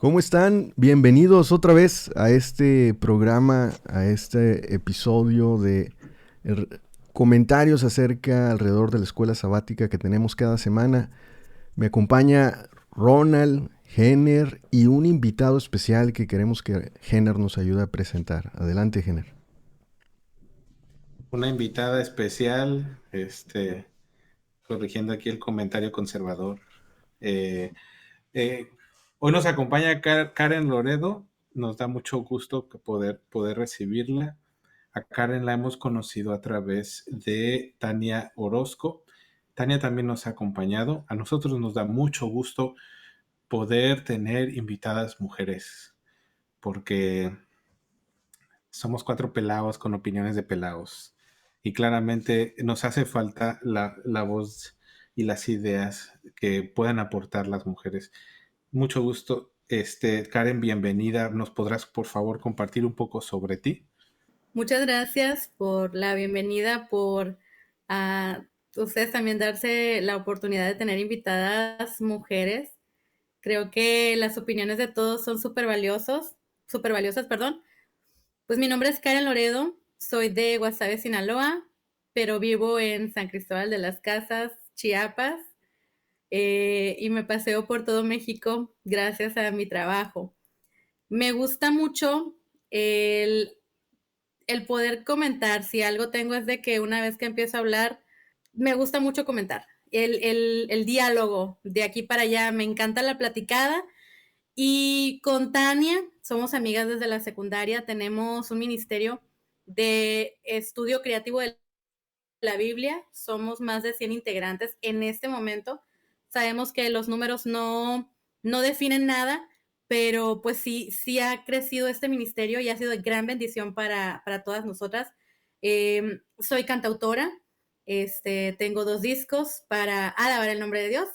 ¿Cómo están? Bienvenidos otra vez a este programa, a este episodio de comentarios acerca alrededor de la escuela sabática que tenemos cada semana. Me acompaña Ronald, Jenner y un invitado especial que queremos que Jenner nos ayude a presentar. Adelante, Jenner. Una invitada especial, corrigiendo aquí el comentario conservador. Eh, eh, Hoy nos acompaña Karen Loredo. Nos da mucho gusto poder recibirla. A Karen la hemos conocido a través de Tania Orozco. Tania también nos ha acompañado. A nosotros nos da mucho gusto poder tener invitadas mujeres, porque somos cuatro pelados con opiniones de pelados. Y claramente nos hace falta la voz y las ideas que puedan aportar las mujeres. Mucho gusto. Karen, bienvenida. ¿Nos podrás, por favor, compartir un poco sobre ti? Muchas gracias por la bienvenida, por ustedes también darse la oportunidad de tener invitadas mujeres. Creo que las opiniones de todos son súper valiosas, perdón. Pues mi nombre es Karen Loredo, soy de Guasave, Sinaloa, pero vivo en San Cristóbal de las Casas, Chiapas, y me paseo por todo México gracias a mi trabajo. Me gusta mucho el poder comentar. Si algo tengo es de que una vez que empiezo a hablar, me gusta mucho comentar. El diálogo de aquí para allá, me encanta la platicada. Y con Tania, somos amigas desde la secundaria, tenemos un ministerio de estudio creativo de la Biblia, somos más de 100 integrantes en este momento. Sabemos que los números no definen nada, pero pues sí ha crecido este ministerio y ha sido de gran bendición para todas nosotras. Soy cantautora, tengo 2 discos para alabar el nombre de Dios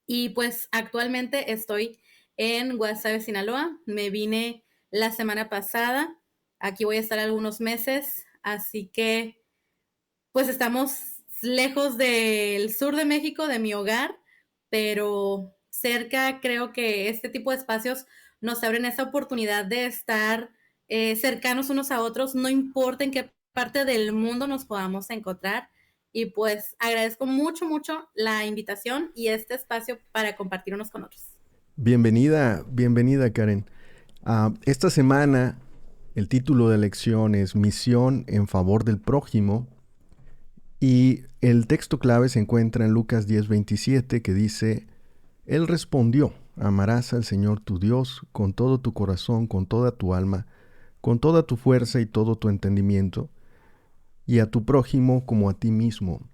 y pues actualmente estoy en Guasave, Sinaloa. Me vine la semana pasada, aquí voy a estar algunos meses, así que pues estamos lejos del sur de México, de mi hogar, pero cerca. Creo que este tipo de espacios nos abren esa oportunidad de estar cercanos unos a otros, no importa en qué parte del mundo nos podamos encontrar. Y pues agradezco mucho, mucho la invitación y este espacio para compartir unos con otros. Bienvenida, bienvenida, Karen. Esta semana el título de lección es Misión en favor del prójimo. Y el texto clave se encuentra en Lucas 10:27 que dice, Él respondió, amarás al Señor tu Dios con todo tu corazón, con toda tu alma, con toda tu fuerza y todo tu entendimiento, y a tu prójimo como a ti mismo.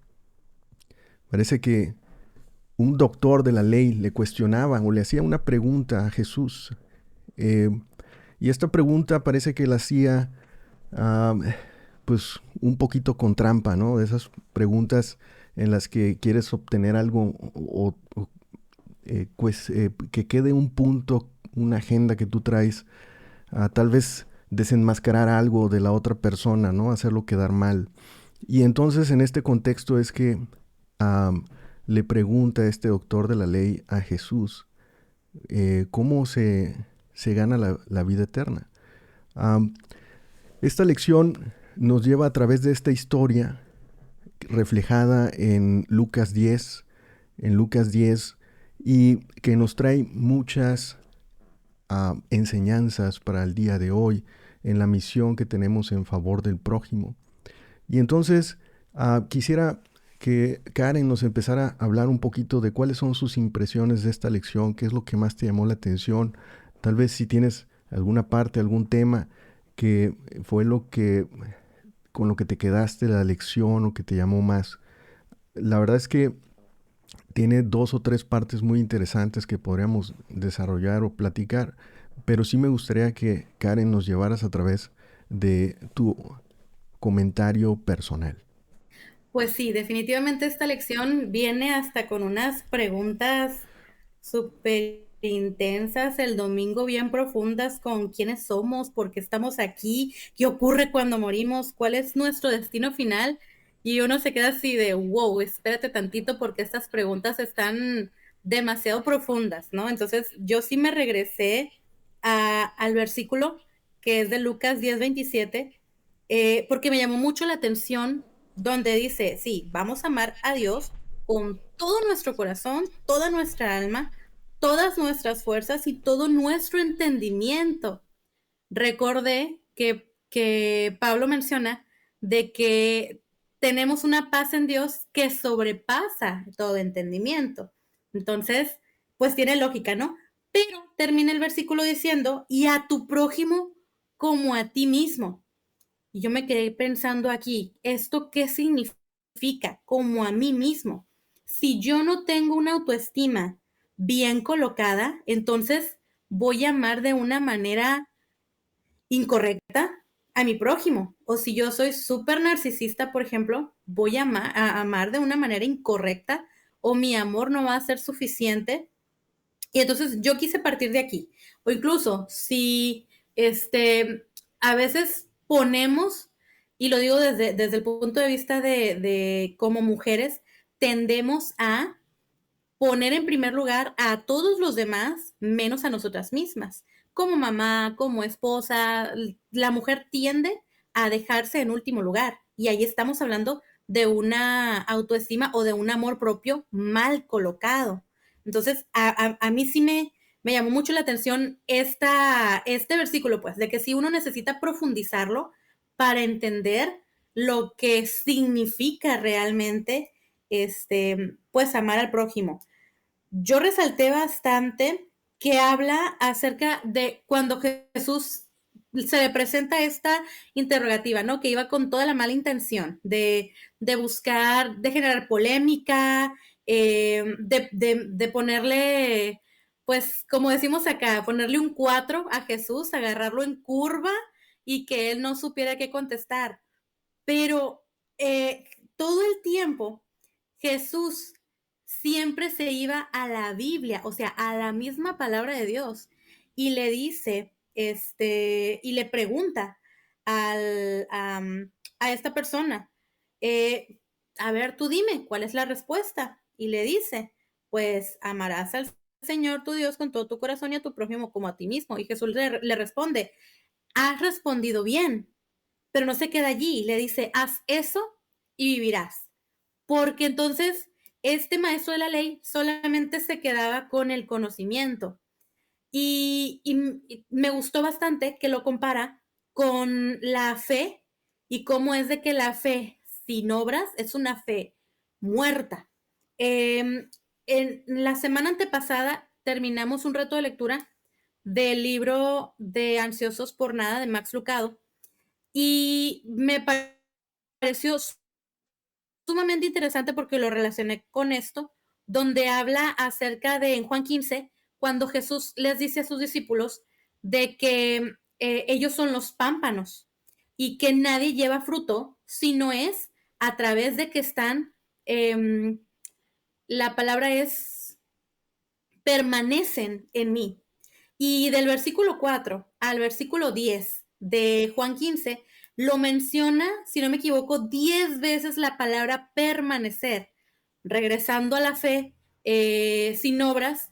Parece que un doctor de la ley le cuestionaba o le hacía una pregunta a Jesús. Eh, y esta pregunta parece que la hacía ah, pues un poquito con trampa, ¿no? De esas preguntas en las que quieres obtener algo que quede un punto, una agenda que tú traes, tal vez desenmascarar algo de la otra persona, ¿no? Hacerlo quedar mal. Y entonces en este contexto es que le pregunta este doctor de la ley a Jesús cómo se gana la vida eterna. Um, Esta lección nos lleva a través de esta historia reflejada en Lucas 10, y que nos trae muchas enseñanzas para el día de hoy en la misión que tenemos en favor del prójimo. Y entonces quisiera que Karen nos empezara a hablar un poquito de cuáles son sus impresiones de esta lección, qué es lo que más te llamó la atención, tal vez si tienes alguna parte, algún tema que fue con lo que te quedaste de la lección o que te llamó más. La verdad es que tiene 2 o 3 partes muy interesantes que podríamos desarrollar o platicar, pero sí me gustaría que Karen nos llevaras a través de tu comentario personal. Pues sí, definitivamente esta lección viene hasta con unas preguntas súper intensas el domingo, bien profundas, con quiénes somos, por qué estamos aquí, qué ocurre cuando morimos, cuál es nuestro destino final. Y uno se queda así de, wow, espérate tantito porque estas preguntas están demasiado profundas, ¿no? Entonces yo sí me regresé al versículo que es de Lucas 10:27, porque me llamó mucho la atención donde dice, sí, vamos a amar a Dios con todo nuestro corazón, toda nuestra alma, todas nuestras fuerzas y todo nuestro entendimiento. Recordé que Pablo menciona de que tenemos una paz en Dios que sobrepasa todo entendimiento. Entonces, pues tiene lógica, ¿no? Pero termina el versículo diciendo, y a tu prójimo como a ti mismo. Y yo me quedé pensando aquí, ¿esto qué significa? Como a mí mismo. Si yo no tengo una autoestima bien colocada, entonces voy a amar de una manera incorrecta a mi prójimo. O si yo soy súper narcisista, por ejemplo, voy a amar de una manera incorrecta o mi amor no va a ser suficiente. Y entonces yo quise partir de aquí. O incluso si a veces ponemos, y lo digo desde el punto de vista de como mujeres, tendemos a poner en primer lugar a todos los demás menos a nosotras mismas. Como mamá, como esposa, la mujer tiende a dejarse en último lugar. Y ahí estamos hablando de una autoestima o de un amor propio mal colocado. Entonces, a mí sí me llamó mucho la atención este versículo, pues, de que si uno necesita profundizarlo para entender lo que significa realmente, pues, amar al prójimo. Yo resalté bastante que habla acerca de cuando Jesús se le presenta esta interrogativa, ¿no? Que iba con toda la mala intención de buscar, de generar polémica, de ponerle, pues, como decimos acá, ponerle un 4 a Jesús, agarrarlo en curva y que él no supiera qué contestar. Pero todo el tiempo Jesús siempre se iba a la Biblia, o sea, a la misma palabra de Dios, y le dice, y le pregunta a esta persona, eh, a ver, tú dime, ¿cuál es la respuesta? Y le dice, pues amarás al Señor tu Dios con todo tu corazón y a tu prójimo como a ti mismo. Y Jesús le responde, has respondido bien, pero no se queda allí, le dice, haz eso y vivirás. Porque entonces este maestro de la ley solamente se quedaba con el conocimiento. Y me gustó bastante que lo compara con la fe y cómo es de que la fe sin obras es una fe muerta. En la semana antepasada terminamos un reto de lectura del libro de Ansiosos por Nada de Max Lucado y me pareció sumamente interesante porque lo relacioné con esto, donde habla acerca de en Juan 15, cuando Jesús les dice a sus discípulos de que ellos son los pámpanos y que nadie lleva fruto si no es a través de que están, la palabra es, permanecen en mí. Y del versículo 4 al versículo 10 de Juan 15, lo menciona, si no me equivoco, 10 veces la palabra permanecer. Regresando a la fe sin obras,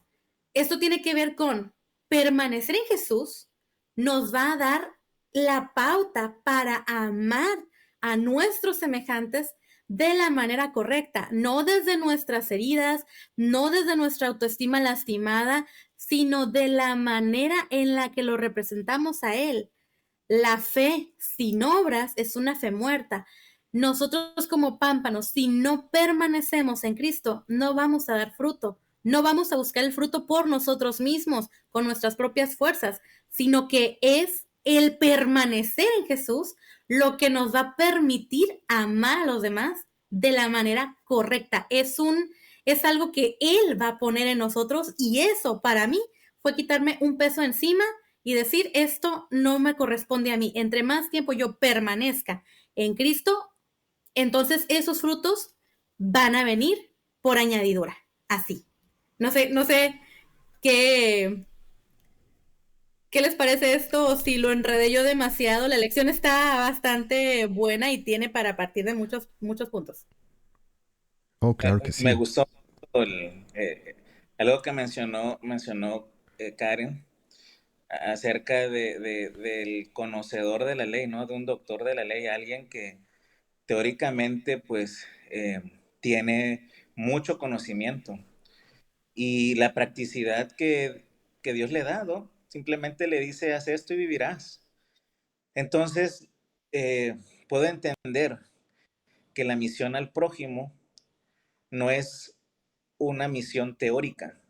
esto tiene que ver con permanecer en Jesús, nos va a dar la pauta para amar a nuestros semejantes de la manera correcta, no desde nuestras heridas, no desde nuestra autoestima lastimada, sino de la manera en la que lo representamos a Él. La fe sin obras es una fe muerta. Nosotros como pámpanos, si no permanecemos en Cristo, no vamos a dar fruto. No vamos a buscar el fruto por nosotros mismos, con nuestras propias fuerzas, sino que es el permanecer en Jesús lo que nos va a permitir amar a los demás de la manera correcta. Es algo que Él va a poner en nosotros y eso para mí fue quitarme un peso encima y decir, esto no me corresponde a mí. Entre más tiempo yo permanezca en Cristo, entonces esos frutos van a venir por añadidura, así. No sé qué les parece esto o si lo enredé yo demasiado. La lección está bastante buena y tiene para partir de muchos puntos. Oh, claro que Me sí. gustó algo que mencionó Karen acerca del conocedor de la ley, ¿no? De un doctor de la ley, alguien que teóricamente pues tiene mucho conocimiento y la practicidad que Dios le ha dado, simplemente le dice, haz esto y vivirás. Entonces, puedo entender que la misión al prójimo no es una misión teórica,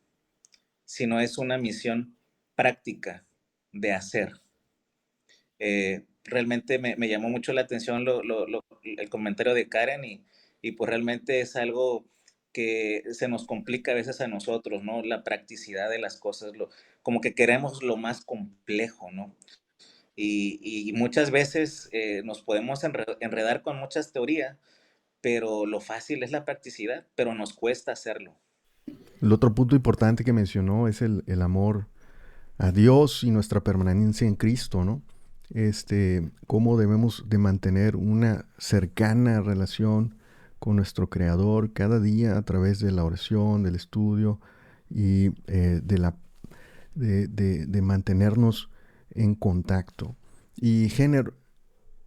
sino es una misión práctica de hacer. Realmente me llamó mucho la atención el comentario de Karen y pues realmente es algo que se nos complica a veces a nosotros, ¿no? La practicidad de las cosas, como que queremos lo más complejo, ¿no? Y muchas veces nos podemos enredar con muchas teorías, pero lo fácil es la practicidad, pero nos cuesta hacerlo. El otro punto importante que mencionó es el amor a Dios y nuestra permanencia en Cristo, ¿no? Cómo debemos de mantener una cercana relación con nuestro Creador cada día a través de la oración, del estudio y de mantenernos en contacto. Y Jenner,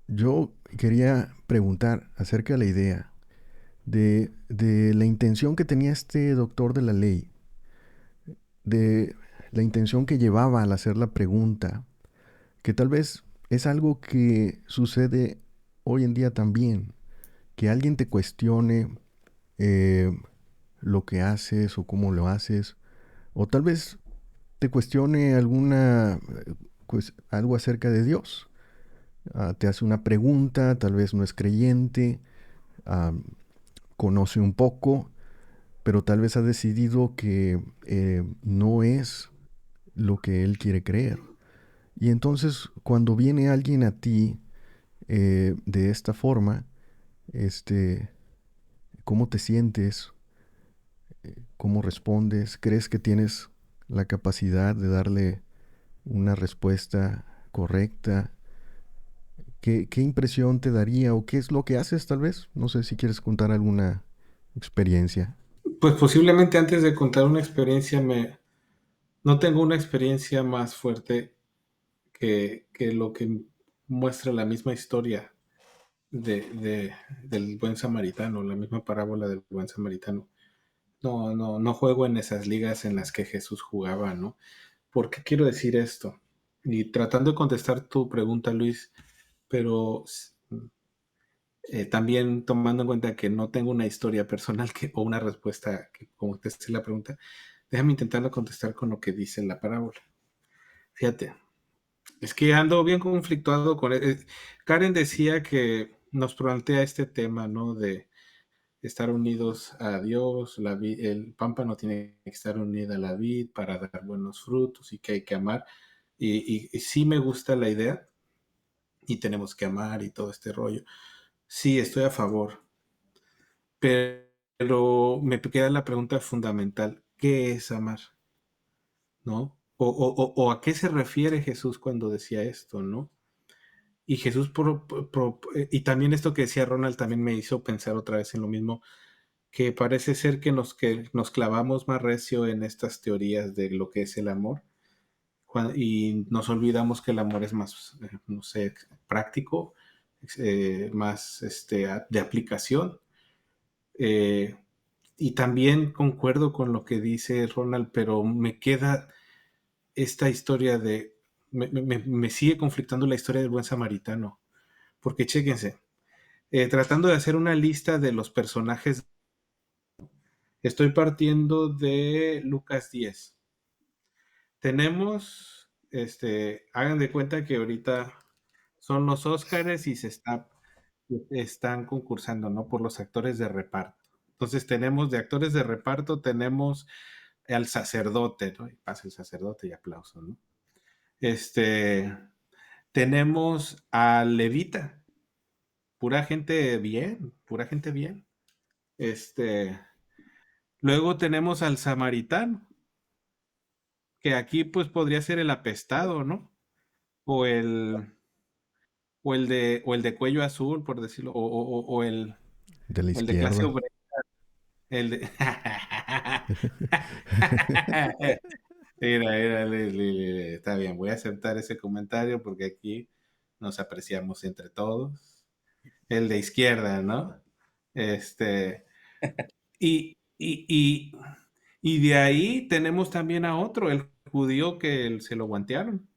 yo quería preguntar acerca de la idea de la intención que tenía este doctor de la ley, de la intención que llevaba al hacer la pregunta, que tal vez es algo que sucede hoy en día también, que alguien te cuestione lo que haces o cómo lo haces, o tal vez te cuestione algo acerca de Dios. Te hace una pregunta, tal vez no es creyente, uh, conoce un poco, pero tal vez ha decidido que no es lo que él quiere creer. Y entonces cuando viene alguien a ti de esta forma, ¿cómo te sientes? ¿Cómo respondes? ¿Crees que tienes la capacidad de darle una respuesta correcta? ¿Qué impresión te daría o qué es lo que haces tal vez? No sé si quieres contar alguna experiencia. Pues posiblemente antes de contar una experiencia, no tengo una experiencia más fuerte que lo que muestra la misma historia del buen samaritano, la misma parábola del buen samaritano. No juego en esas ligas en las que Jesús jugaba, ¿no? ¿Por qué quiero decir esto? Y tratando de contestar tu pregunta, Luis, pero también tomando en cuenta que no tengo una historia personal o una respuesta que conteste la pregunta, déjame intentarlo contestar con lo que dice la parábola. Fíjate, es que ando bien conflictuado con Karen decía que nos plantea este tema, ¿no? De estar unidos a Dios, el pámpano tiene que estar unido a la vid para dar buenos frutos y que hay que amar. Y sí me gusta la idea y tenemos que amar y todo este rollo. Sí, estoy a favor, pero me queda la pregunta fundamental, ¿qué es amar? ¿No? O a qué se refiere Jesús cuando decía esto, ¿no? Y Jesús, y también esto que decía Ronald también me hizo pensar otra vez en lo mismo, que parece ser que nos clavamos más recio en estas teorías de lo que es el amor y nos olvidamos que el amor es más, no sé, práctico, más de aplicación. Y también concuerdo con lo que dice Ronald, pero me queda esta historia me sigue conflictando la historia del buen samaritano, porque chéquense, tratando de hacer una lista de los personajes, estoy partiendo de Lucas 10. Tenemos, hagan de cuenta que ahorita son los Óscares y están concursando, ¿no? Por los actores de reparto. Entonces tenemos de actores de reparto, tenemos al sacerdote, ¿no? Y pasa el sacerdote y aplauso, ¿no? Tenemos al levita, pura gente bien, pura gente bien. Luego tenemos al samaritano, que aquí pues podría ser el apestado, ¿no? O el de cuello azul, por decirlo, De la o el de clase izquierda. obrera, el de Mira, está bien, voy a aceptar ese comentario porque aquí nos apreciamos entre todos. El de izquierda, ¿no? Este, y, y, y de ahí tenemos también a otro, el judío que se lo guantearon,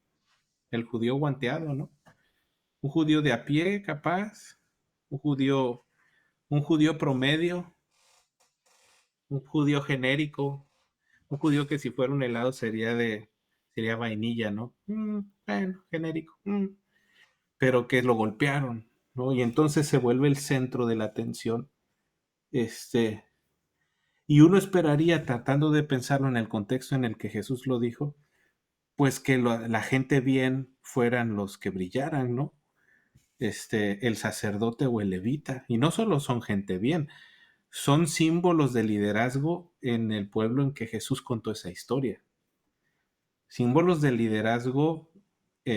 el judío guanteado, ¿no? Un judío de a pie, capaz, un judío, un judío promedio, un judío genérico, un judío que si fuera un helado sería vainilla, ¿no? Bueno, genérico. Pero que lo golpearon, ¿no? Y entonces se vuelve el centro de la atención. Este, y uno esperaría, tratando de pensarlo en el contexto en el que Jesús lo dijo, pues que la gente bien fueran los que brillaran, ¿no? El sacerdote o el levita. Y no solo son gente bien, son símbolos de liderazgo en el pueblo en que Jesús contó esa historia. Símbolos de liderazgo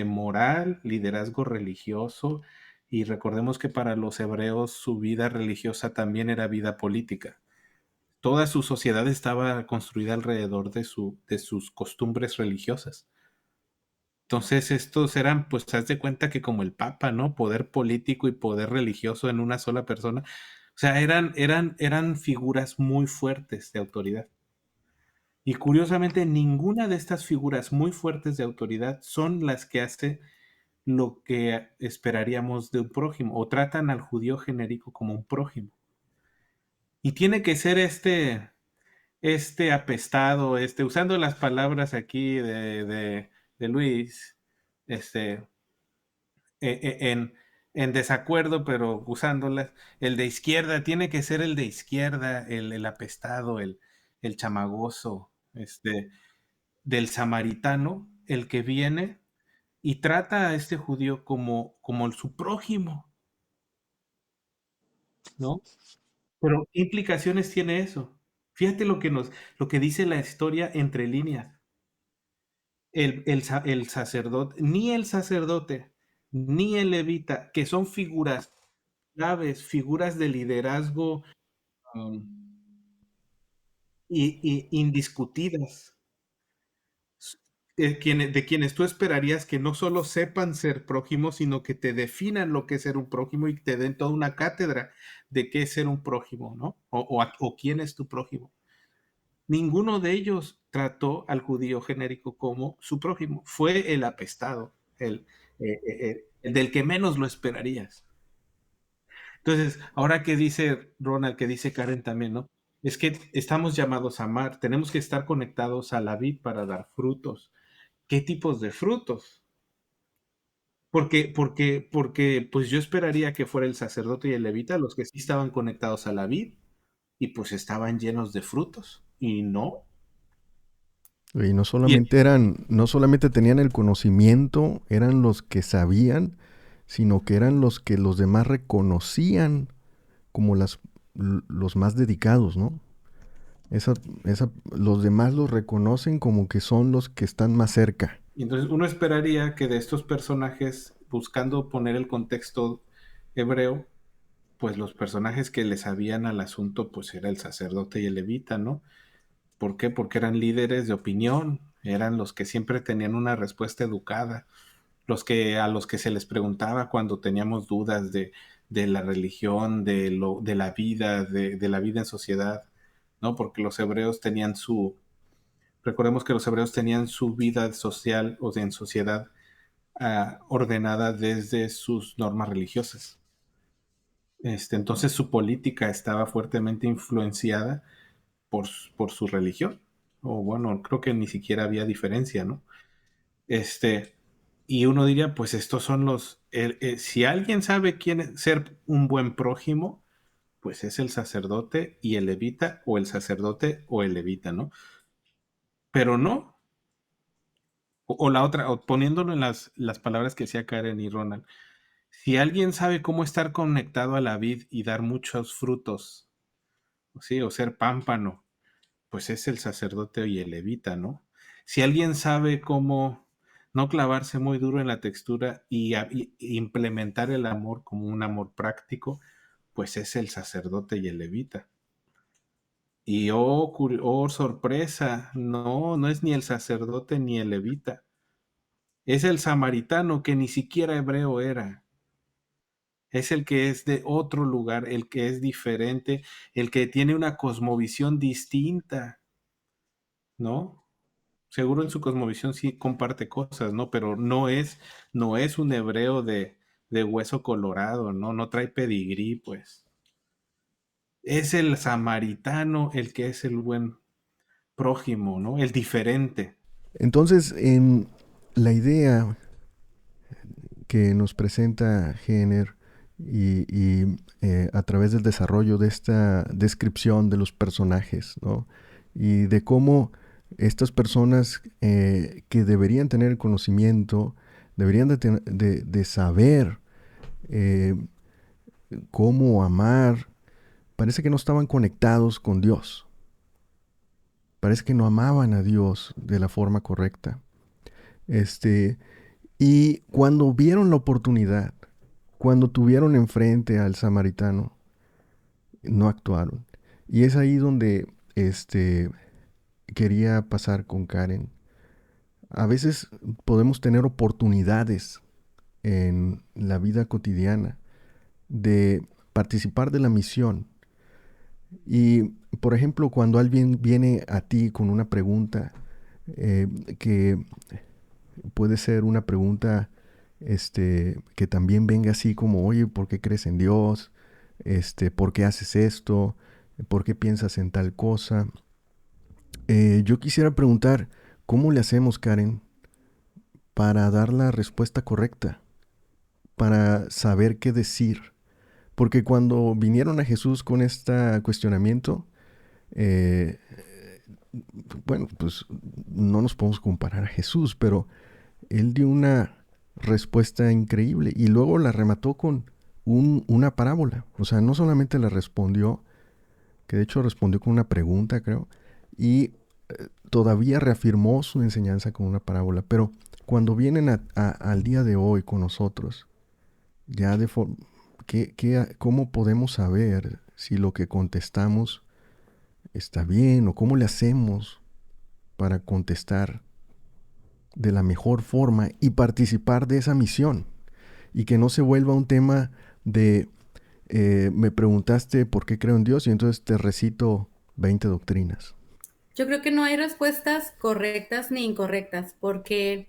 moral, liderazgo religioso, y recordemos que para los hebreos su vida religiosa también era vida política. Toda su sociedad estaba construida alrededor de sus costumbres religiosas. Entonces estos eran, pues, haz de cuenta que como el Papa, ¿no? Poder político y poder religioso en una sola persona. O sea, eran figuras muy fuertes de autoridad. Y curiosamente, ninguna de estas figuras muy fuertes de autoridad son las que hace lo que esperaríamos de un prójimo, o tratan al judío genérico como un prójimo. Y tiene que ser este apestado, usando las palabras aquí de Luis, este, en desacuerdo, pero usándolas, el de izquierda tiene que ser el de izquierda, el apestado, el chamagoso, del samaritano, el que viene y trata a este judío como su prójimo, ¿no? Pero ¿qué implicaciones tiene eso? Fíjate lo que dice la historia entre líneas. El sacerdote, ni el levita, que son figuras claves, figuras de liderazgo um, y indiscutidas, de quienes tú esperarías que no solo sepan ser prójimos, sino que te definan lo que es ser un prójimo y te den toda una cátedra de qué es ser un prójimo, ¿no? O quién es tu prójimo. Ninguno de ellos trató al judío genérico como su prójimo. Fue el apestado, el del que menos lo esperarías. Entonces, ahora que dice Ronald, que dice Karen también, ¿no? Es que estamos llamados a amar, tenemos que estar conectados a la vid para dar frutos. ¿Qué tipos de frutos? Porque pues yo esperaría que fuera el sacerdote y el levita los que sí estaban conectados a la vid y pues estaban llenos de frutos. Y no. Y Y no solamente tenían el conocimiento, eran los que sabían, sino que eran los que los demás reconocían como los más dedicados, ¿no? Los demás los reconocen como que son los que están más cerca. Y entonces uno esperaría que de estos personajes, buscando poner el contexto hebreo, pues los personajes que le sabían al asunto, pues era el sacerdote y el levita, ¿no? ¿Por qué? Porque eran líderes de opinión, eran los que siempre tenían una respuesta educada, a los que se les preguntaba cuando teníamos dudas de la religión, de la vida, de la vida en sociedad, ¿no? Porque los hebreos tenían recordemos que los hebreos tenían su vida social o en sociedad ordenada desde sus normas religiosas. Entonces su política estaba fuertemente influenciada por, por su religión. O bueno, creo que ni siquiera había diferencia, ¿no? Y uno diría, pues estos son si alguien sabe quién es ser un buen prójimo, pues es el sacerdote y el levita, o el sacerdote o el levita, ¿no? Pero no, o la otra, o poniéndolo en las palabras que decía Karen y Ronald, si alguien sabe cómo estar conectado a la vid y dar muchos frutos, ¿sí? O ser pámpano, pues es el sacerdote y el levita, ¿no? Si alguien sabe cómo no clavarse muy duro en la textura y implementar el amor como un amor práctico, pues es el sacerdote y el levita. Y oh sorpresa, no es ni el sacerdote ni el levita, es el samaritano que ni siquiera hebreo era. Es el que es de otro lugar, el que es diferente, el que tiene una cosmovisión distinta, ¿no? Seguro en su cosmovisión sí comparte cosas, ¿no? Pero no es un hebreo de hueso colorado, ¿no? No trae pedigrí, pues. Es el samaritano el que es el buen prójimo, ¿no? El diferente. Entonces, en la idea que nos presenta Jenner a través del desarrollo de esta descripción de los personajes, ¿no? Y de cómo estas personas que deberían tener el conocimiento, deberían de saber eh, cómo amar, parece que no estaban conectados con Dios. Parece que no amaban a Dios de la forma correcta. Y cuando vieron la oportunidad, cuando tuvieron enfrente al samaritano, no actuaron. Y es ahí donde quería pasar con Karen. A veces podemos tener oportunidades en la vida cotidiana de participar de la misión. Y, por ejemplo, cuando alguien viene a ti con una pregunta eh, que puede ser una pregunta que también venga así como, oye, ¿por qué crees en Dios? ¿Por qué haces esto? ¿Por qué piensas en tal cosa? Yo quisiera preguntar, ¿cómo le hacemos, Karen, para dar la respuesta correcta? Para saber qué decir. Porque cuando vinieron a Jesús con este cuestionamiento, eh, bueno, pues no nos podemos comparar a Jesús, pero él dio una respuesta increíble y luego la remató con una parábola. O sea, no solamente la respondió, que de hecho respondió con una pregunta, creo, y todavía reafirmó su enseñanza con una parábola. Pero cuando vienen al día de hoy con nosotros, ya de forma, ¿cómo podemos saber si lo que contestamos está bien o cómo le hacemos para contestar de la mejor forma y participar de esa misión? Y que no se vuelva un tema de me preguntaste por qué creo en Dios y entonces te recito 20 doctrinas. Yo creo que no hay respuestas correctas ni incorrectas, porque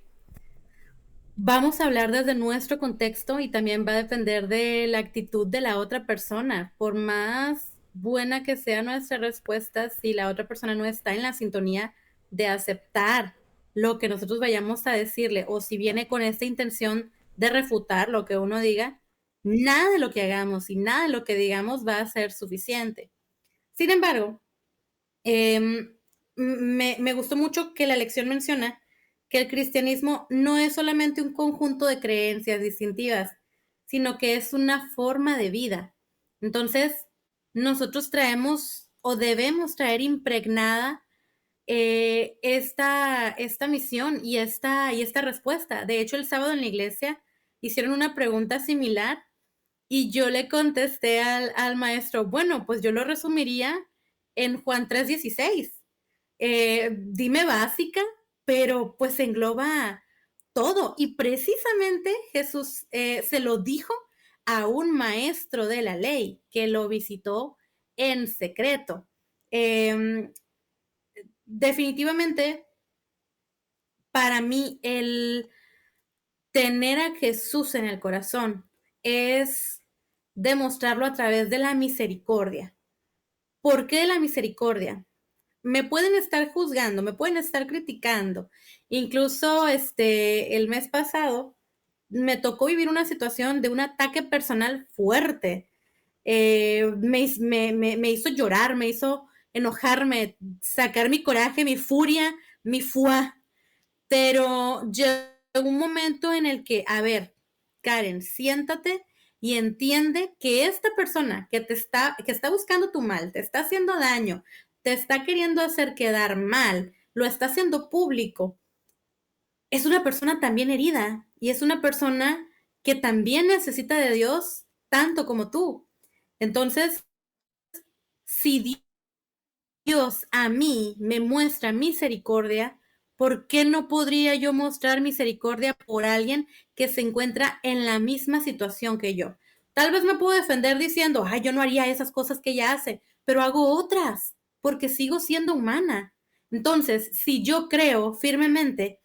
vamos a hablar desde nuestro contexto y también va a depender de la actitud de la otra persona. Por más buena que sea nuestra respuesta, si la otra persona no está en la sintonía de aceptar lo que nosotros vayamos a decirle, o si viene con esta intención de refutar lo que uno diga, nada de lo que hagamos y nada de lo que digamos va a ser suficiente. Sin embargo, me gustó mucho que la lección menciona que el cristianismo no es solamente un conjunto de creencias distintivas, sino que es una forma de vida. Entonces, nosotros traemos o debemos traer impregnada esta misión y esta respuesta. De hecho, el sábado en la iglesia hicieron una pregunta similar y yo le contesté al maestro, bueno, pues yo lo resumiría en Juan 3:16. Dime básica, pero pues engloba todo. Y precisamente Jesús se lo dijo a un maestro de la ley que lo visitó en secreto. Definitivamente, para mí, el tener a Jesús en el corazón es demostrarlo a través de la misericordia. ¿Por qué la misericordia? Me pueden estar juzgando, me pueden estar criticando. Incluso el mes pasado me tocó vivir una situación de un ataque personal fuerte. Me hizo llorar, me hizo enojarme, sacar mi coraje, mi furia, mi fuá. Pero llegó un momento en el que, a ver, Karen, siéntate y entiende que esta persona que está buscando tu mal, te está haciendo daño, te está queriendo hacer quedar mal, lo está haciendo público, es una persona también herida y es una persona que también necesita de Dios tanto como tú. Entonces, si Dios a mí me muestra misericordia, ¿por qué no podría yo mostrar misericordia por alguien que se encuentra en la misma situación que yo? Tal vez me puedo defender diciendo, ay, yo no haría esas cosas que ella hace, pero hago otras, porque sigo siendo humana. Entonces, si yo creo firmemente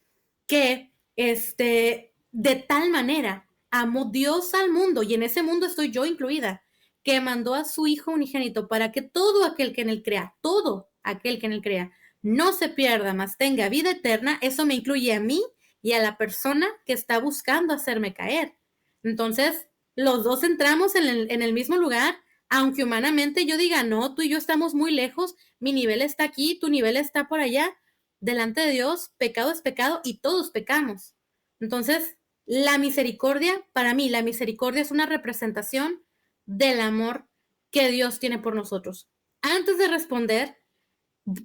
que de tal manera amó Dios al mundo, y en ese mundo estoy yo incluida, que mandó a su Hijo unigénito para que todo aquel que en él crea, todo aquel que en él crea, no se pierda, mas tenga vida eterna, eso me incluye a mí y a la persona que está buscando hacerme caer. Entonces, los dos entramos en el mismo lugar, aunque humanamente yo diga, no, tú y yo estamos muy lejos, mi nivel está aquí, tu nivel está por allá. Delante de Dios, pecado es pecado y todos pecamos. Entonces, la misericordia, para mí, la misericordia es una representación del amor que Dios tiene por nosotros. Antes de responder,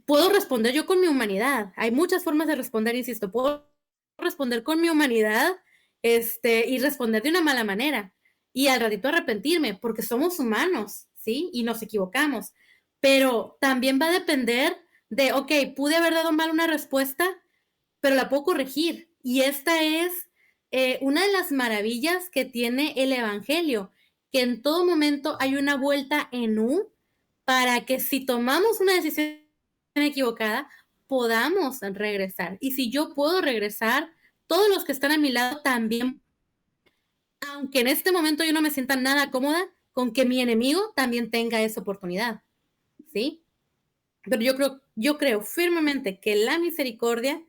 puedo responder yo con mi humanidad. Hay muchas formas de responder, insisto. Puedo responder con mi humanidad, y responder de una mala manera. Y al ratito arrepentirme, porque somos humanos, ¿sí? Y nos equivocamos. Pero también va a depender de, ok, pude haber dado mal una respuesta, pero la puedo corregir. Y esta es una de las maravillas que tiene el Evangelio, que en todo momento hay una vuelta en U para que si tomamos una decisión equivocada, podamos regresar. Y si yo puedo regresar, todos los que están a mi lado también, aunque en este momento yo no me sienta nada cómoda, con que mi enemigo también tenga esa oportunidad, ¿sí? Pero yo creo firmemente que la misericordia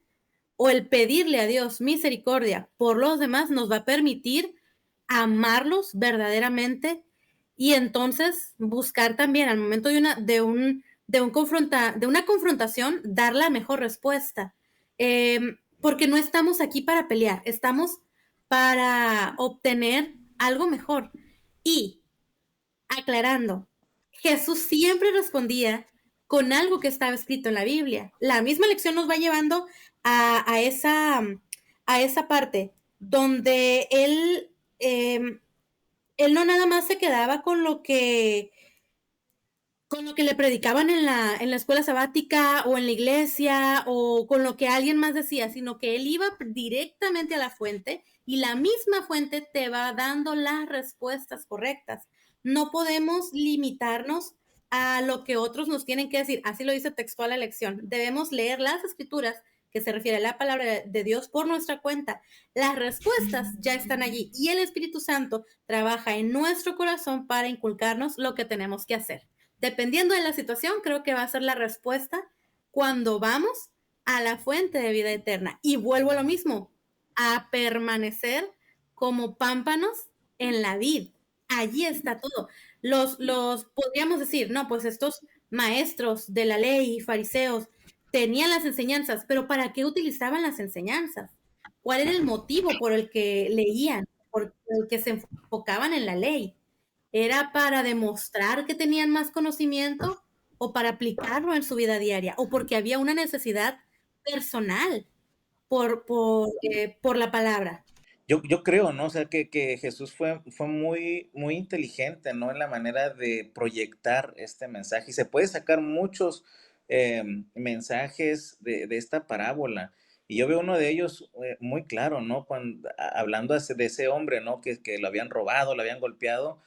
o el pedirle a Dios misericordia por los demás nos va a permitir amarlos verdaderamente y entonces buscar también al momento de una confrontación dar la mejor respuesta. Porque no estamos aquí para pelear, estamos para obtener algo mejor. Y aclarando, Jesús siempre respondía con algo que estaba escrito en la Biblia. La misma lección nos va llevando a esa parte donde él no nada más se quedaba con lo que le predicaban en la escuela sabática o en la iglesia o con lo que alguien más decía, sino que él iba directamente a la fuente y la misma fuente te va dando las respuestas correctas. No podemos limitarnos a lo que otros nos tienen que decir. Así lo dice textual la lección. Debemos leer las escrituras que se refiere a la palabra de Dios por nuestra cuenta. Las respuestas ya están allí y el Espíritu Santo trabaja en nuestro corazón para inculcarnos lo que tenemos que hacer. Dependiendo de la situación, creo que va a ser la respuesta cuando vamos a la fuente de vida eterna. Y vuelvo a lo mismo, a permanecer como pámpanos en la vid. Allí está todo. Podríamos decir, no, pues estos maestros de la ley y fariseos tenían las enseñanzas, pero ¿para qué utilizaban las enseñanzas? ¿Cuál era el motivo por el que leían, por el que se enfocaban en la ley? ¿Era para demostrar que tenían más conocimiento o para aplicarlo en su vida diaria? ¿O porque había una necesidad personal por la palabra? Yo creo, ¿no? O sea, que Jesús fue muy, muy inteligente, ¿no? En la manera de proyectar este mensaje. Y se puede sacar muchos mensajes de esta parábola. Y yo veo uno de ellos muy claro, ¿no? Hablando de ese hombre, ¿no? Que lo habían robado, lo habían golpeado.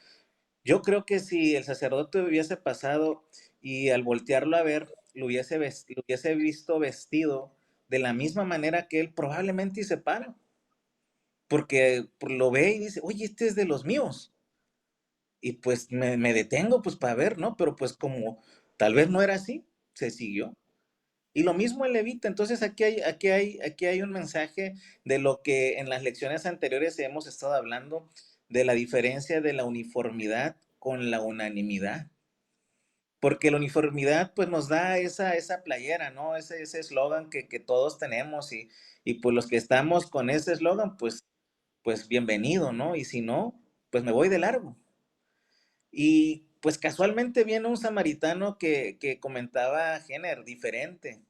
Yo creo que si el sacerdote hubiese pasado y al voltearlo a ver, lo hubiese visto vestido de la misma manera que él, probablemente y se para porque lo ve y dice, oye, este es de los míos. Y pues me detengo pues para ver, ¿no? Pero pues como tal vez no era así, se siguió. Y lo mismo el levita. Entonces aquí hay un mensaje de lo que en las lecciones anteriores hemos estado hablando, de la diferencia de la uniformidad con la unanimidad. Porque la uniformidad pues nos da esa playera, ¿no? Ese eslogan que todos tenemos y pues los que estamos con ese eslogan pues bienvenido, ¿no? Y si no, pues me voy de largo. Y pues casualmente viene un samaritano que comentaba Jenner, diferente,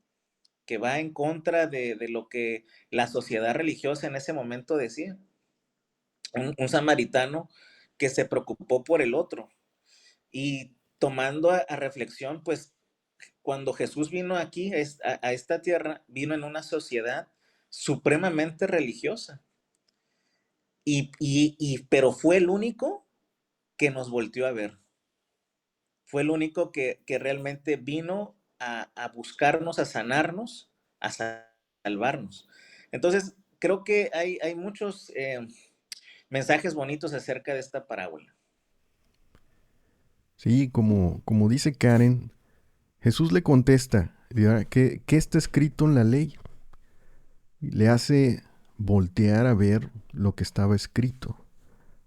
que va en contra de lo que la sociedad religiosa en ese momento decía. Un samaritano que se preocupó por el otro. Y tomando a reflexión, pues cuando Jesús vino aquí a esta tierra, vino en una sociedad supremamente religiosa. Pero fue el único que nos volteó a ver. Fue el único que realmente vino a buscarnos, a sanarnos, a salvarnos. Entonces, creo que hay muchos mensajes bonitos acerca de esta parábola. Sí, como dice Karen, Jesús le contesta, dirá, ¿qué está escrito en la ley? Y le hace voltear a ver lo que estaba escrito,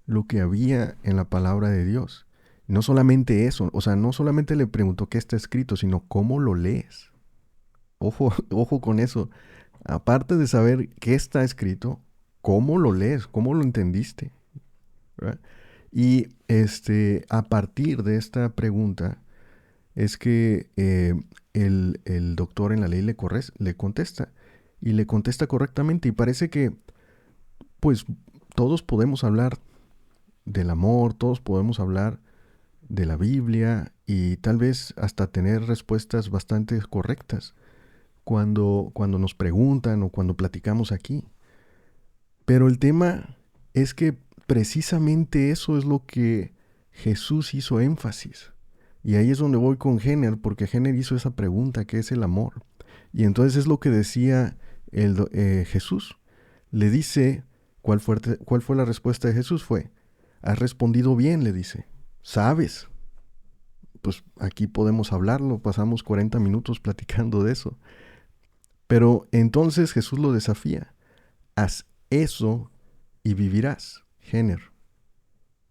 lo que había en la palabra de Dios. Y no solamente eso, o sea, no solamente le preguntó qué está escrito, sino cómo lo lees. Ojo, ojo con eso. Aparte de saber qué está escrito, cómo lo lees, cómo lo entendiste, ¿verdad? Y a partir de esta pregunta es que el doctor en la ley le contesta. Y le contesta correctamente. Y parece que, pues, todos podemos hablar del amor, todos podemos hablar de la Biblia y tal vez hasta tener respuestas bastante correctas cuando nos preguntan o cuando platicamos aquí. Pero el tema es que precisamente eso es lo que Jesús hizo énfasis. Y ahí es donde voy con Jenner, porque Jenner hizo esa pregunta, ¿qué es el amor? Y entonces es lo que decía Jesús. Le dice, ¿cuál fue la respuesta de Jesús? Fue, has respondido bien, le dice, sabes. Pues aquí podemos hablarlo, pasamos 40 minutos platicando de eso. Pero entonces Jesús lo desafía, haz eso y vivirás. Jenner,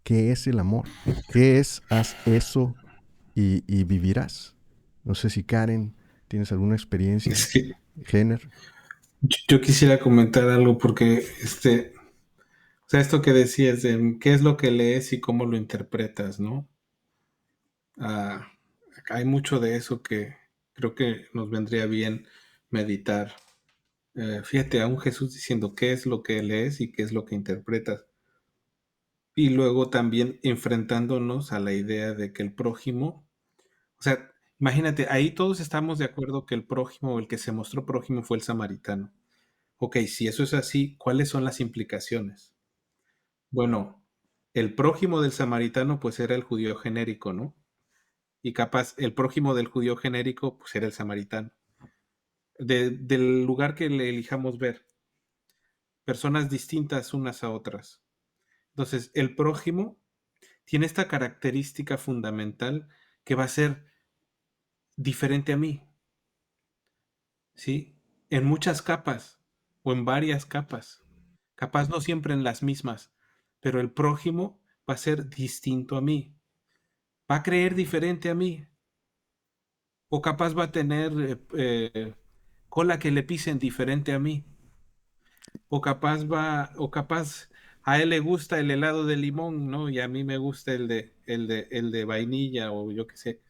¿qué es el amor? ¿Qué es haz eso y vivirás? No sé si Karen, ¿tienes alguna experiencia? Es que Jenner. yo quisiera comentar algo porque o sea, esto que decías de qué es lo que lees y cómo lo interpretas, ¿no? Ah, hay mucho de eso que creo que nos vendría bien meditar. Fíjate, aún Jesús diciendo qué es lo que lees y qué es lo que interpretas. Y luego también enfrentándonos a la idea de que el prójimo, o sea, imagínate, ahí todos estamos de acuerdo que el prójimo, el que se mostró prójimo fue el samaritano. Ok, si eso es así, ¿cuáles son las implicaciones? Bueno, el prójimo del samaritano pues era el judío genérico, ¿no? Y capaz el prójimo del judío genérico pues era el samaritano. Del lugar que le elijamos ver, personas distintas unas a otras. Entonces, el prójimo tiene esta característica fundamental que va a ser diferente a mí, ¿sí? En muchas capas o en varias capas. Capaz no siempre en las mismas, pero el prójimo va a ser distinto a mí. Va a creer diferente a mí. O capaz va a tener cola que le pisen diferente a mí. O capaz a él le gusta el helado de limón, ¿no? Y a mí me gusta el de vainilla o yo qué sé.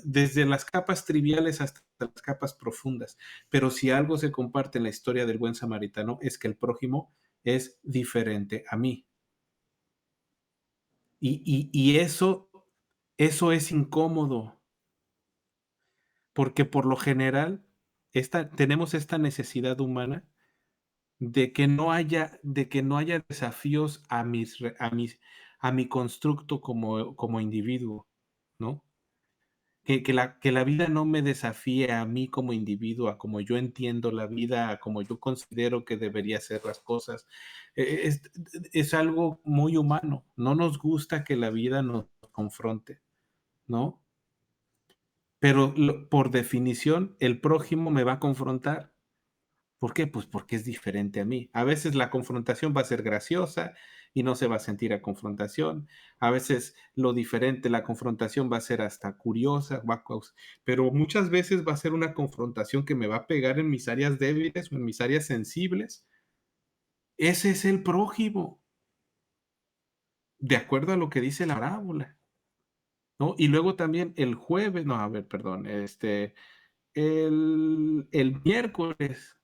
Desde las capas triviales hasta las capas profundas. Pero si algo se comparte en la historia del buen samaritano es que el prójimo es diferente a mí. Y eso es incómodo, porque por lo general tenemos esta necesidad humana de que no haya desafíos a mi constructo como individuo, ¿no? Que la vida no me desafíe a mí como individuo, a como yo entiendo la vida, a como yo considero que debería ser las cosas. Es algo muy humano. No nos gusta que la vida nos confronte, ¿no? Pero por definición, el prójimo me va a confrontar. ¿Por qué? Pues porque es diferente a mí. A veces la confrontación va a ser graciosa y no se va a sentir a confrontación. A veces lo diferente, la confrontación va a ser hasta curiosa, pero muchas veces va a ser una confrontación que me va a pegar en mis áreas débiles o en mis áreas sensibles. Ese es el prójimo, de acuerdo a lo que dice la parábola, ¿no? Y luego también el jueves, no, a ver, perdón, el miércoles.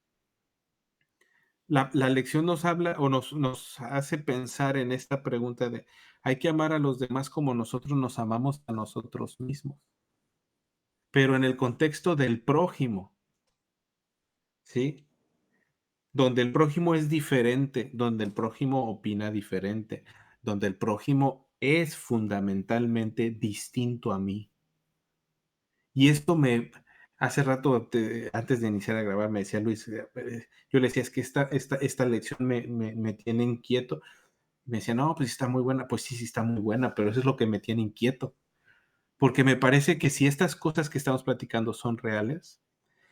La lección nos habla o nos hace pensar en esta pregunta de, hay que amar a los demás como nosotros nos amamos a nosotros mismos. pero en el contexto del prójimo, ¿sí? Donde el prójimo es diferente, donde el prójimo opina diferente, donde el prójimo es fundamentalmente distinto a mí. Y esto hace rato, antes de iniciar a grabar, me decía Luis, yo le decía, es que esta lección me tiene inquieto. Me decía, no, pues está muy buena. Pues sí está muy buena, pero eso es lo que me tiene inquieto. Porque me parece que si estas cosas que estamos platicando son reales,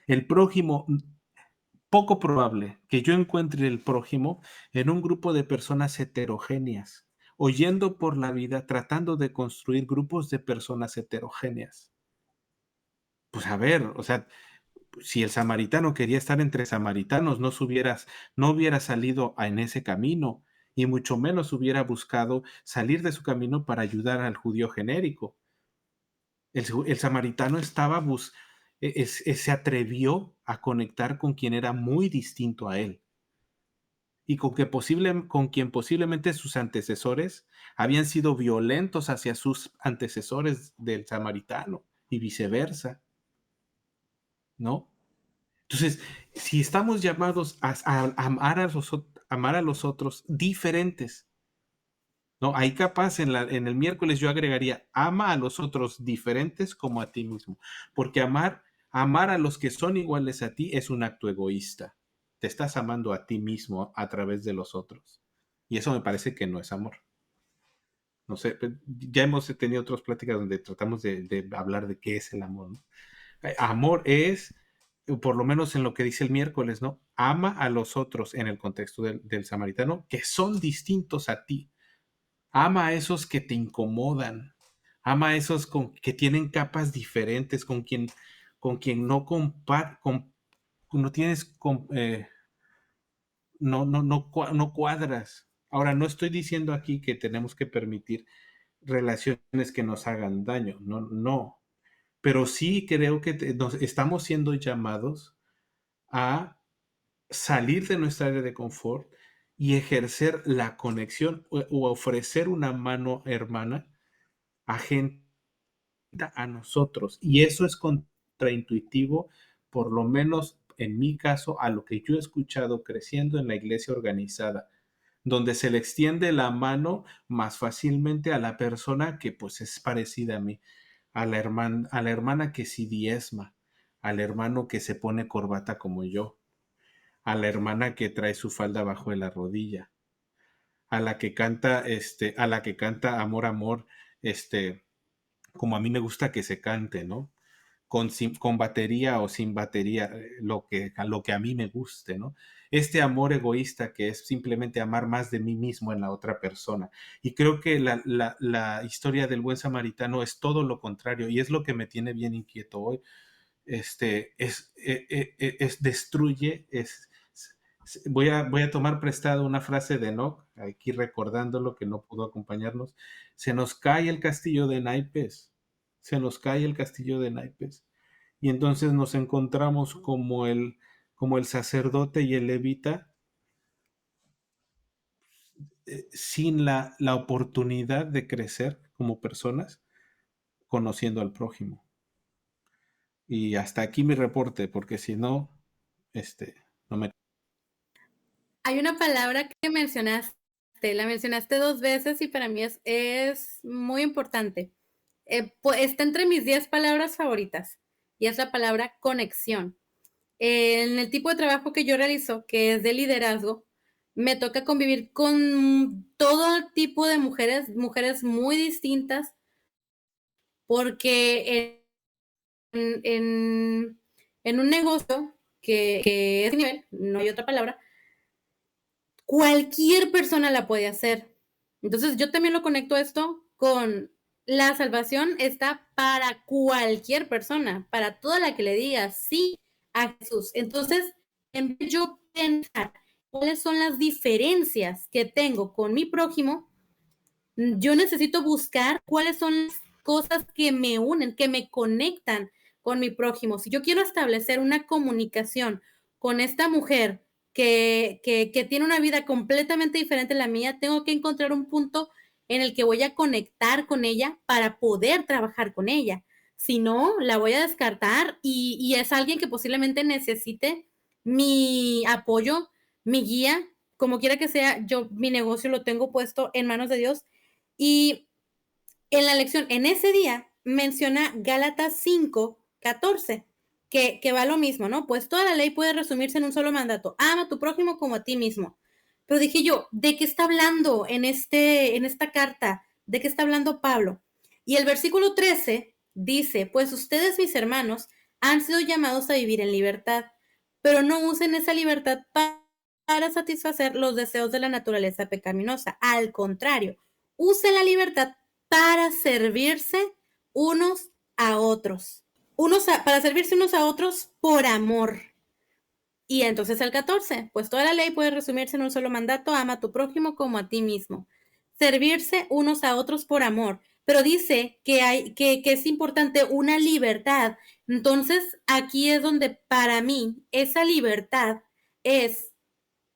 el prójimo, poco probable que yo encuentre el prójimo en un grupo de personas heterogéneas, o yendo por la vida tratando de construir grupos de personas heterogéneas. Pues a ver, o sea, si el samaritano quería estar entre samaritanos, no hubiera salido en ese camino, y mucho menos hubiera buscado salir de su camino para ayudar al judío genérico. El samaritano se atrevió a conectar con quien era muy distinto a él, y con quien posiblemente sus antecesores habían sido violentos hacia sus antecesores del samaritano, y viceversa, ¿no? Entonces, si estamos llamados a amar a los otros diferentes, ¿no? Ahí capaz en el miércoles yo agregaría, ama a los otros diferentes como a ti mismo, porque amar a los que son iguales a ti es un acto egoísta. Te estás amando a ti mismo a través de los otros. Y eso me parece que no es amor. No sé, ya hemos tenido otras pláticas donde tratamos de hablar de qué es el amor, ¿no? Amor es, por lo menos en lo que dice el miércoles, ¿no? Ama a los otros en el contexto del samaritano que son distintos a ti. Ama a esos que te incomodan. Ama a esos que tienen capas diferentes, con quien no tienes, no cuadras. Ahora, no estoy diciendo aquí que tenemos que permitir relaciones que nos hagan daño, no, no. Pero sí creo que nos estamos siendo llamados a salir de nuestra área de confort y ejercer la conexión o ofrecer una mano hermana a gente, a nosotros. Y eso es contraintuitivo, por lo menos en mi caso, a lo que yo he escuchado creciendo en la iglesia organizada, donde se le extiende la mano más fácilmente a la persona que pues es parecida a mí, a la hermana que sí diezma, al hermano que se pone corbata como yo, a la hermana que trae su falda bajo de la rodilla, a la que canta amor, amor, como a mí me gusta que se cante, ¿no? Con batería o sin batería, lo que a mí me guste, ¿no? Este amor egoísta que es simplemente amar más de mí mismo en la otra persona. Y creo que la historia del buen samaritano es todo lo contrario, y es lo que me tiene bien inquieto hoy. Destruye, voy a tomar prestada una frase de Enoch, aquí recordándolo que no pudo acompañarnos. Se nos cae el castillo de naipes, se nos cae el castillo de naipes, y entonces nos encontramos como el sacerdote y el levita, sin la oportunidad de crecer como personas, conociendo al prójimo. Y hasta aquí mi reporte, porque si no, no me... Hay una palabra que mencionaste, la mencionaste 2 veces y para mí es muy importante. Está entre mis 10 palabras favoritas y es la palabra conexión. En el tipo de trabajo que yo realizo, que es de liderazgo, me toca convivir con todo tipo de mujeres muy distintas, porque en un negocio que es de nivel, no hay otra palabra, cualquier persona la puede hacer. Entonces yo también lo conecto esto con la salvación está para cualquier persona, para toda la que le diga sí a Jesús. Entonces, en vez de yo pensar cuáles son las diferencias que tengo con mi prójimo, yo necesito buscar cuáles son las cosas que me unen, que me conectan con mi prójimo. Si yo quiero establecer una comunicación con esta mujer que tiene una vida completamente diferente a la mía, tengo que encontrar un punto en el que voy a conectar con ella para poder trabajar con ella. Si no, la voy a descartar y es alguien que posiblemente necesite mi apoyo, mi guía, como quiera que sea, yo mi negocio lo tengo puesto en manos de Dios. Y en la lección, en ese día, menciona Gálatas 5:14, que va lo mismo, ¿no? Pues toda la ley puede resumirse en un solo mandato: ama a tu prójimo como a ti mismo. Pero dije yo, ¿de qué está hablando en esta carta? ¿De qué está hablando Pablo? Y el versículo 13 dice: pues ustedes, mis hermanos, han sido llamados a vivir en libertad, pero no usen esa libertad para satisfacer los deseos de la naturaleza pecaminosa. Al contrario, usen la libertad para servirse unos a otros. Para servirse unos a otros por amor. Y entonces el 14, pues toda la ley puede resumirse en un solo mandato: ama a tu prójimo como a ti mismo. Servirse unos a otros por amor. Pero dice que es importante una libertad. Entonces aquí es donde para mí esa libertad es,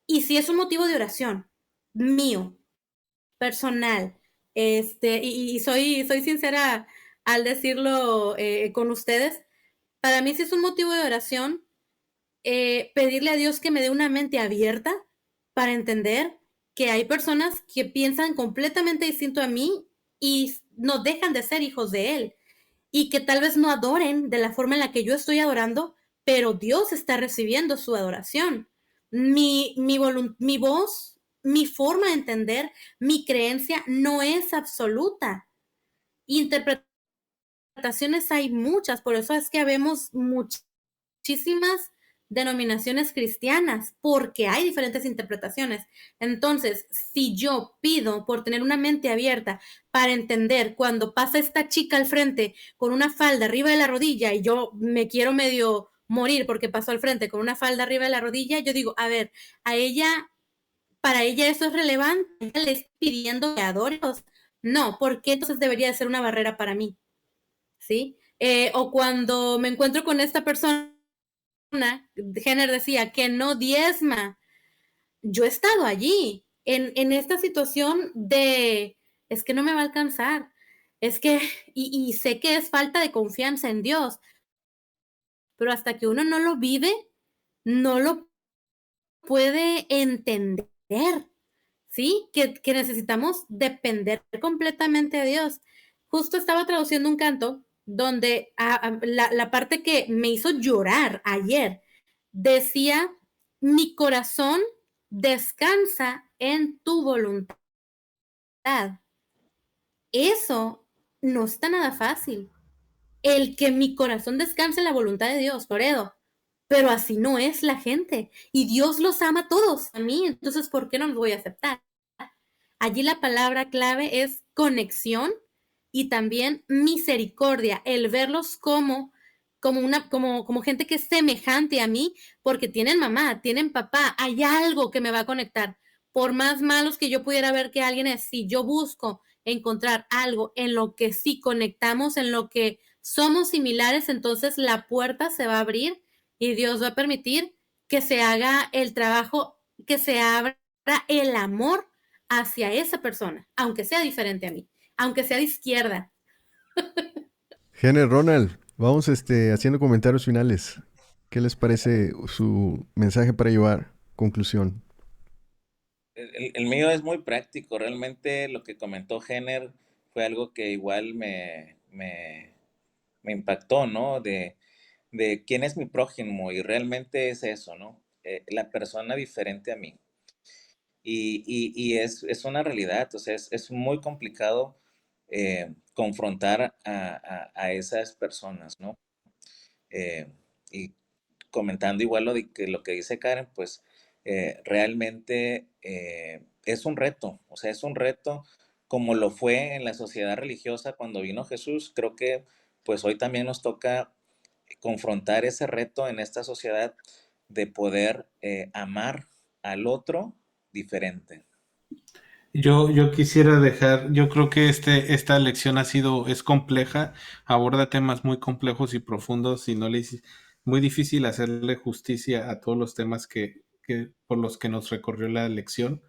y si es un motivo de oración mío, personal, y soy sincera al decirlo con ustedes, para mí sí es un motivo de oración pedirle a Dios que me dé una mente abierta para entender que hay personas que piensan completamente distinto a mí y no dejan de ser hijos de Él y que tal vez no adoren de la forma en la que yo estoy adorando, pero Dios está recibiendo su adoración. Mi voz, mi forma de entender, mi creencia no es absoluta. Interpretaciones hay muchas, por eso es que habemos muchísimas denominaciones cristianas, porque hay diferentes interpretaciones. Entonces, si yo pido por tener una mente abierta para entender cuando pasa esta chica al frente con una falda arriba de la rodilla y yo me quiero medio morir porque pasó al frente con una falda arriba de la rodilla, yo digo, a ver, a ella, para ella eso es relevante, ella le está pidiendo que adore. No, porque entonces debería de ser una barrera para mí, ¿sí? O cuando me encuentro con esta persona, Jenner decía que no diezma. Yo he estado allí, en esta situación de, es que no me va a alcanzar, es que, y sé que es falta de confianza en Dios, pero hasta que uno no lo vive, no lo puede entender, ¿sí? Que necesitamos depender completamente de Dios. Justo estaba traduciendo un canto donde la parte que me hizo llorar ayer decía: mi corazón descansa en tu voluntad. Eso no está nada fácil. El que mi corazón descanse en la voluntad de Dios, Toredo. Pero así no es la gente. Y Dios los ama a todos, a mí. Entonces, ¿por qué no los voy a aceptar? Allí la palabra clave es conexión y también misericordia, el verlos como gente que es semejante a mí, porque tienen mamá, tienen papá, hay algo que me va a conectar. Por más malos que yo pudiera ver que alguien es, si yo busco encontrar algo en lo que sí conectamos, en lo que somos similares, entonces la puerta se va a abrir y Dios va a permitir que se haga el trabajo, que se abra el amor hacia esa persona, aunque sea diferente a mí, aunque sea de izquierda. Jenner, Ronald, vamos haciendo comentarios finales. ¿Qué les parece su mensaje para llevar conclusión? El mío es muy práctico. Realmente lo que comentó Jenner fue algo que igual me impactó, ¿no? De quién es mi prójimo y realmente es eso, ¿no? La persona diferente a mí. Y es una realidad, o sea, es muy complicado confrontar a esas personas, ¿no? Eh, y comentando igual lo que dice Karen, pues realmente es un reto, o sea, es un reto como lo fue en la sociedad religiosa cuando vino Jesús. Creo que pues hoy también nos toca confrontar ese reto en esta sociedad de poder amar al otro diferente. Yo quisiera dejar, yo creo que esta lección es compleja, aborda temas muy complejos y profundos y no le es muy difícil hacerle justicia a todos los temas por los que nos recorrió la lección.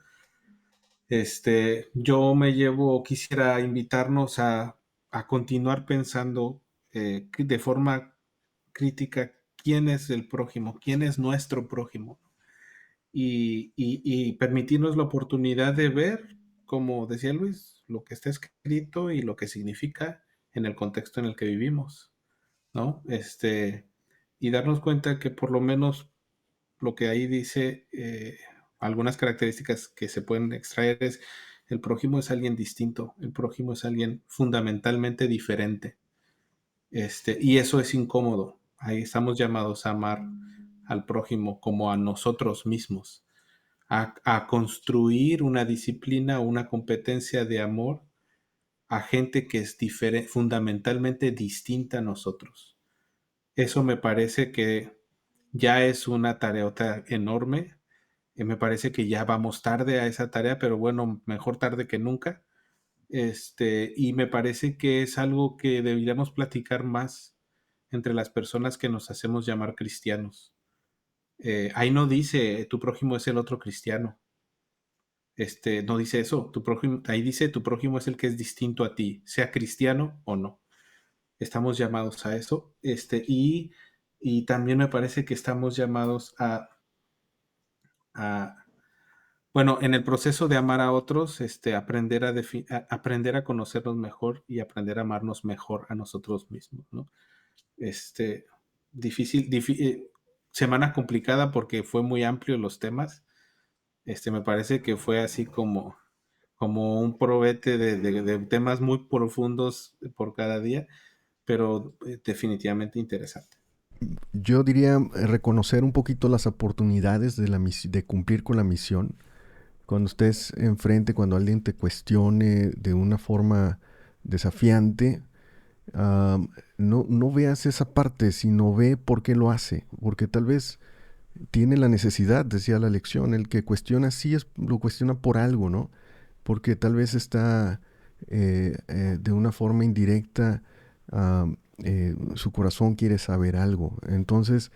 Quisiera invitarnos a continuar pensando de forma crítica quién es el prójimo, quién es nuestro prójimo, y permitirnos la oportunidad de ver, como decía Luis, lo que está escrito y lo que significa en el contexto en el que vivimos, ¿no? Y darnos cuenta que por lo menos lo que ahí dice, algunas características que se pueden extraer es: el prójimo es alguien distinto, el prójimo es alguien fundamentalmente diferente, y eso es incómodo. Ahí estamos llamados a amar al prójimo como a nosotros mismos, a construir una disciplina, una competencia de amor a gente que es fundamentalmente distinta a nosotros. Eso me parece que ya es una tareota enorme. Me parece que ya vamos tarde a esa tarea, pero bueno, mejor tarde que nunca. Y me parece que es algo que deberíamos platicar más entre las personas que nos hacemos llamar cristianos. Ahí no dice tu prójimo es el otro cristiano. No dice eso. Tu prójimo, ahí dice tu prójimo es el que es distinto a ti, sea cristiano o no. Estamos llamados a eso. Y también me parece que estamos llamados a bueno, en el proceso de amar a otros, aprender a conocernos mejor y aprender a amarnos mejor a nosotros mismos, ¿no? Este, semana complicada porque fue muy amplio los temas. Me parece que fue así como un probete de temas muy profundos por cada día, pero definitivamente interesante. Yo diría reconocer un poquito las oportunidades de cumplir con la misión. Cuando estés enfrente, cuando alguien te cuestione de una forma desafiante, no veas esa parte, sino ve por qué lo hace. Porque tal vez tiene la necesidad, decía la lección, el que cuestiona sí lo cuestiona por algo, ¿no? Porque tal vez está de una forma indirecta, su corazón quiere saber algo. Entonces,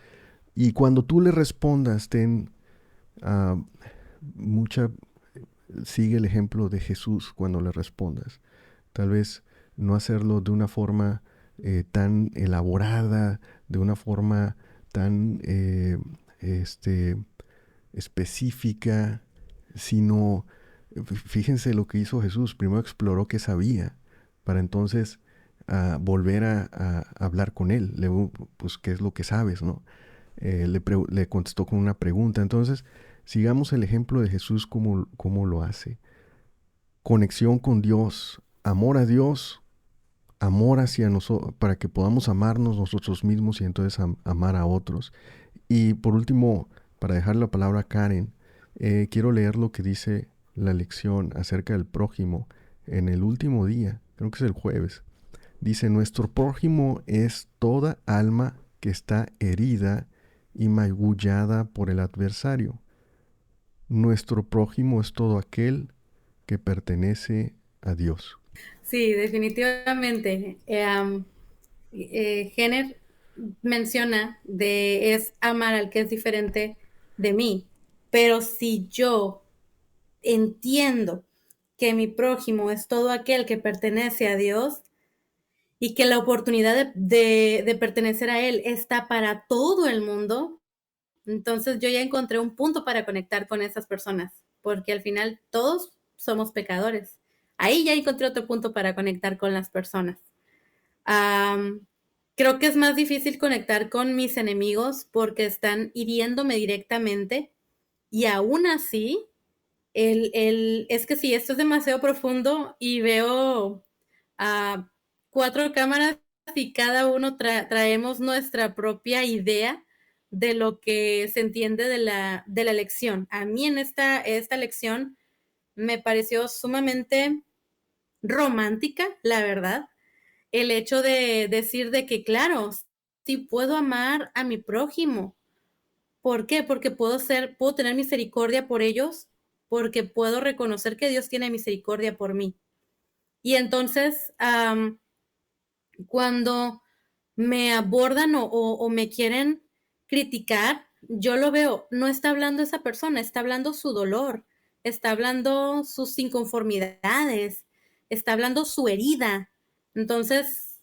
y cuando tú le respondas, uh, mucha, sigue el ejemplo de Jesús cuando le respondas. Tal vez no hacerlo de una forma tan elaborada, de una forma tan específica, sino, fíjense lo que hizo Jesús. Primero exploró qué sabía, para entonces volver a hablar con él. Pues, ¿qué es lo que sabes, no? Le contestó con una pregunta. Entonces, sigamos el ejemplo de Jesús como lo hace. Conexión con Dios, amor a Dios, amor hacia nosotros, para que podamos amarnos nosotros mismos y entonces amar a otros. Y por último, para dejar la palabra a Karen, quiero leer lo que dice la lección acerca del prójimo en el último día, creo que es el jueves. Dice: nuestro prójimo es toda alma que está herida y magullada por el adversario. Nuestro prójimo es todo aquel que pertenece a Dios. Sí, definitivamente. Jenner menciona es amar al que es diferente de mí, pero si yo entiendo que mi prójimo es todo aquel que pertenece a Dios y que la oportunidad de pertenecer a Él está para todo el mundo, entonces yo ya encontré un punto para conectar con esas personas, porque al final todos somos pecadores. Ahí ya encontré otro punto para conectar con las personas. Creo que es más difícil conectar con mis enemigos porque están hiriéndome directamente, y aún así, es que sí, esto es demasiado profundo y veo 4 cámaras y cada uno traemos nuestra propia idea de lo que se entiende de la lección. A mí en esta lección me pareció sumamente romántica, la verdad, el hecho de decir de que, claro, sí puedo amar a mi prójimo. ¿Por qué? Porque puedo tener misericordia por ellos, porque puedo reconocer que Dios tiene misericordia por mí. Y entonces, cuando me abordan o me quieren criticar, yo lo veo, no está hablando esa persona, está hablando su dolor, está hablando sus inconformidades, está hablando su herida. Entonces,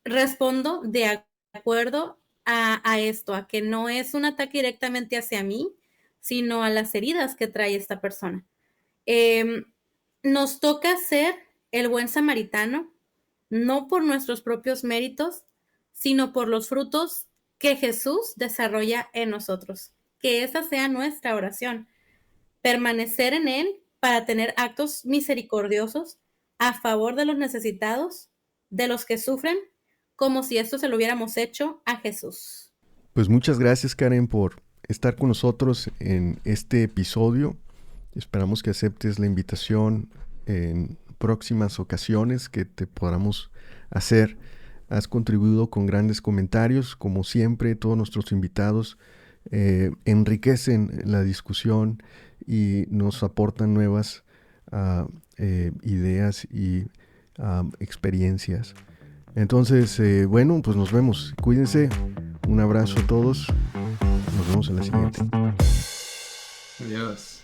respondo de acuerdo a esto, a que no es un ataque directamente hacia mí, sino a las heridas que trae esta persona. Nos toca ser el buen samaritano, no por nuestros propios méritos, sino por los frutos que Jesús desarrolla en nosotros. Que esa sea nuestra oración. Permanecer en Él para tener actos misericordiosos a favor de los necesitados, de los que sufren, como si esto se lo hubiéramos hecho a Jesús. Pues muchas gracias, Karen, por estar con nosotros en este episodio. Esperamos que aceptes la invitación en próximas ocasiones que te podamos hacer. Has contribuido con grandes comentarios, como siempre. Todos nuestros invitados enriquecen la discusión y nos aportan nuevas ideas y experiencias. Entonces, bueno, pues nos vemos. Cuídense. Un abrazo a todos. Nos vemos en la siguiente. Adiós.